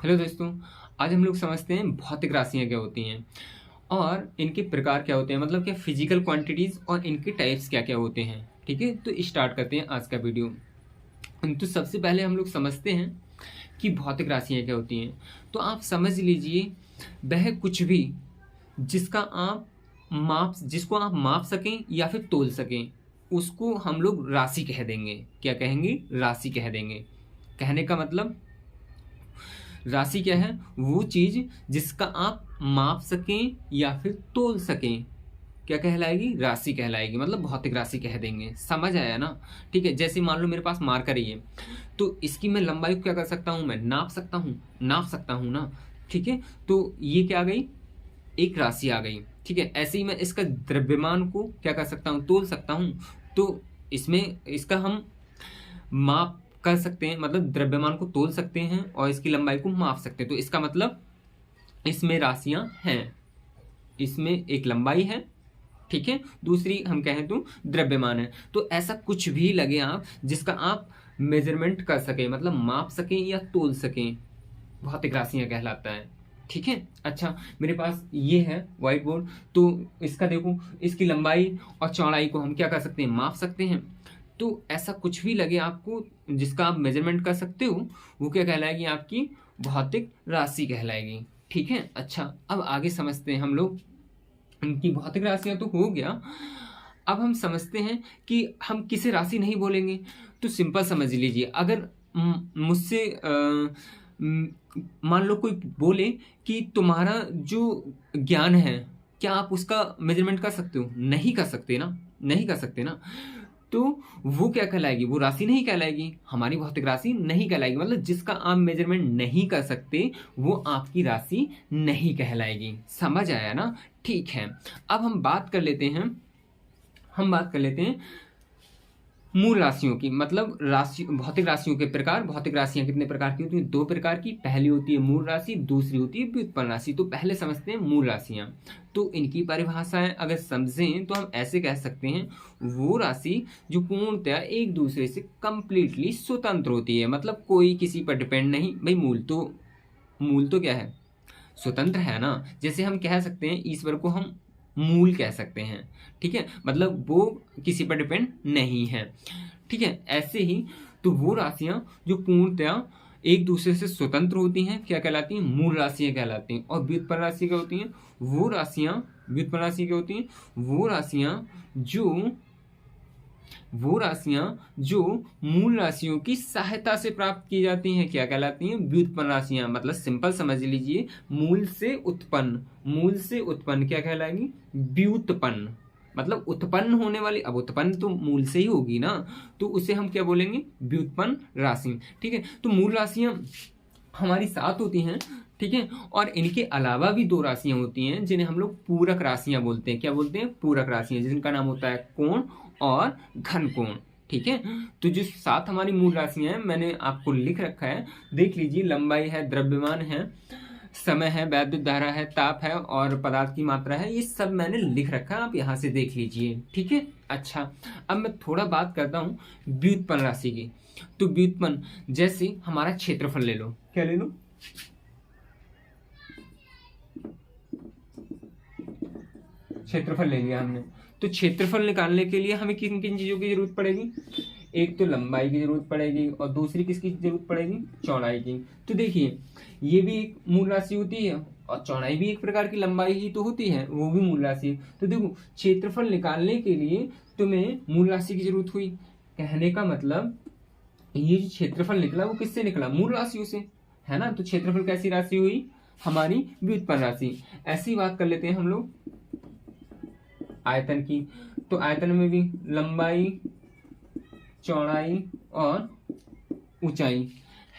Hello दोस्तों, आज हम लोग समझते हैं भौतिक राशियाँ क्या होती हैं और इनके प्रकार क्या होते हैं, मतलब क्या फिजिकल क्वांटिटीज़ और इनके टाइप्स क्या क्या होते हैं। ठीक है, तो स्टार्ट करते हैं आज का वीडियो। तो सबसे पहले हम लोग समझते हैं कि भौतिक राशियाँ क्या होती हैं। तो आप समझ लीजिए, वह कुछ भी जिसको आप माप सकें या फिर तोल सकें, उसको हम लोग राशि कह देंगे। क्या कहेंगे? राशि कह देंगे। कहने का मतलब, राशि क्या है? वो चीज जिसका आप माप सकें या फिर तोल सकें, क्या कहलाएगी? राशि कहलाएगी। मतलब भौतिक राशि कह देंगे। समझ आया ना? ठीक है, जैसे मान लो मेरे पास मार्कर ही है, तो इसकी मैं लंबाई को क्या कर सकता हूं? मैं नाप सकता हूं ना। ठीक है, तो ये क्या आ गई? एक राशि आ गई। ठीक है, ऐसे ही मैं इसका द्रव्यमान को क्या कर सकता हूं? तोल सकता हूं। तो इसमें इसका हम माप कर सकते हैं, मतलब द्रव्यमान को तोल सकते हैं और इसकी लंबाई को माप सकते हैं। तो इसका मतलब इसमें राशियां हैं। इसमें एक लंबाई है, ठीक है, दूसरी हम कहें तो द्रव्यमान है। तो ऐसा कुछ भी लगे आप जिसका आप मेजरमेंट कर सकें, मतलब माप सकें या तोल सकें, भौतिक राशियां कहलाता है। ठीक है। अच्छा, मेरे पास ये है व्हाइट बोर्ड, तो इसका देखो, इसकी लंबाई और चौड़ाई को हम क्या कर सकते हैं? माप सकते हैं। तो ऐसा कुछ भी लगे आपको जिसका आप मेजरमेंट कर सकते हो, वो क्या कहलाएगी? आपकी भौतिक राशि कहलाएगी। ठीक है। अच्छा, अब आगे समझते हैं हम लोग। इनकी भौतिक राशियां तो हो गया। अब हम समझते हैं कि हम किसे राशि नहीं बोलेंगे। तो सिंपल समझ लीजिए, अगर मुझसे मान लो कोई बोले कि तुम्हारा जो ज्ञान है, क्या आप उसका मेजरमेंट कर सकते हो? नहीं कर सकते ना, नहीं कर सकते ना। तो वो क्या कहलाएगी? वो राशि नहीं कहलाएगी, हमारी भौतिक राशि नहीं कहलाएगी। मतलब जिसका आप मेजरमेंट नहीं कर सकते, वो आपकी राशि नहीं कहलाएगी। समझ आया ना? ठीक है। अब हम बात कर लेते हैं, मूल राशियों की, मतलब राशि, भौतिक राशियों के प्रकार। भौतिक राशियां कितने प्रकार की होती हैं? दो प्रकार की। पहली होती है मूल राशि, दूसरी होती है व्युत्पन्न राशि। तो पहले समझते हैं मूल राशियां। तो इनकी परिभाषाएं अगर समझें तो हम ऐसे कह सकते हैं, वो राशि जो पूर्णतः एक दूसरे से कंप्लीटली स्वतंत्र होती है, मतलब कोई किसी पर डिपेंड नहीं। भाई मूल तो क्या है? स्वतंत्र है ना। जैसे हम कह सकते हैं ईश्वर को हम मूल कह सकते हैं। ठीक है, मतलब वो किसी पर डिपेंड नहीं है। ठीक है, ऐसे ही तो वो राशियां जो पूर्णतया एक दूसरे से स्वतंत्र होती हैं, क्या कहलाती हैं? मूल राशियां कहलाती हैं। और व्युत्पन्न राशि क्या होती हैं? वो राशियां, व्युत्पन्न राशि क्या होती हैं? वो राशियां जो वो राशियां जो मूल राशियों की सहायता से प्राप्त की जाती हैं, क्या कहलाती हैं? व्युत्पन्न राशियां। मतलब सिंपल समझ लीजिए, मूल से उत्पन्न क्या कहलाएगी? व्युत्पन्न। मतलब उत्पन्न होने वाली, अब उत्पन्न तो मूल से ही होगी ना, तो उसे हम क्या बोलेंगे? व्युत्पन्न राशि। ठीक है, तो मूल राशियां हमारी 7 होती हैं। ठीक है, और इनके अलावा भी 2 राशियां होती हैं जिन्हें हम लोग पूरक राशियां बोलते हैं। क्या बोलते हैं? पूरक राशियां, जिनका नाम होता है कोण और घन कोण। ठीक है, तो जो 7 हमारी मूल राशियां हैं, मैंने आपको लिख रखा है, देख लीजिए। लंबाई है, द्रव्यमान है, समय है, वैद्युत धारा है, ताप है और पदार्थ की मात्रा है। ये सब मैंने लिख रखा है, आप यहाँ से देख लीजिए। ठीक है। अच्छा, अब मैं थोड़ा बात करता हूँ व्युत्पन्न राशि की। तो व्युत्पन्न, जैसे हमारा क्षेत्रफल ले लो। क्या ले लो? क्षेत्रफल ले लिया हमने। तो क्षेत्रफल निकालने के लिए हमें किन किन चीजों की जरूरत पड़ेगी? एक तो लंबाई की जरूरत पड़ेगी और दूसरी किसकी जरूरत पड़ेगी? चौड़ाई की। तो देखिए, ये भी एक मूल राशि होती है और चौड़ाई भी एक प्रकार की लंबाई ही तो होती है, वो भी मूल राशि है। तो देखो, क्षेत्रफल निकालने के लिए तुम्हें मूल राशि की जरूरत हुई। कहने का मतलब, ये जो क्षेत्रफल निकला वो किससे निकला? मूल राशियों से, है ना। तो क्षेत्रफल कैसी राशि हुई? हमारी व्युत्पन्न राशि। ऐसी बात कर लेते हैं हम लोग आयतन की। तो आयतन में भी लंबाई, चौड़ाई और ऊंचाई,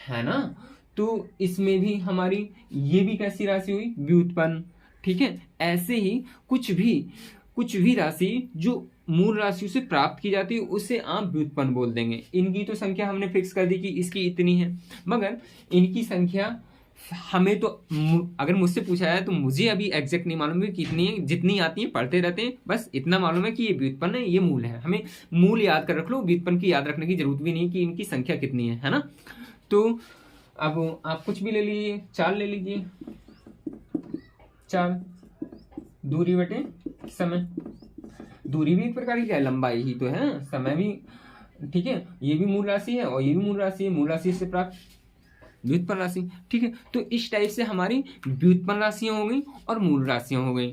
है ना। तो इसमें भी हमारी ये भी कैसी राशि हुई? व्युत्पन्न। ठीक है, ऐसे ही कुछ भी राशि जो मूल राशियों से प्राप्त की जाती है, उसे आप व्युत्पन्न बोल देंगे। इनकी तो संख्या हमने फिक्स कर दी कि इसकी इतनी है, मगर इनकी संख्या हमें तो, अगर मुझसे पूछा जाए तो मुझे अभी एग्जैक्ट नहीं मालूम है कितनी है। जितनी आती है पढ़ते रहते हैं, बस इतना मालूम है कि ये व्युत्पन्न है, ये मूल है। हमें मूल याद कर रख लो, व्युत्पन्न की याद रखने की जरूरत भी नहीं कि इनकी संख्या कितनी है ना। तो अब आप कुछ भी ले लीजिए, चाल ले लीजिए, चाल दूरी बटे समय। दूरी भी एक प्रकार की क्या है, लंबाई ही तो है, समय भी, ठीक है, ये भी मूल राशि है और ये भी मूल राशि है, मूल राशि से प्राप्त व्युत्पन्न राशि, ठीक है। तो इस टाइप से हमारी व्युत्पन्न राशियां हो गई और मूल राशियां हो गई।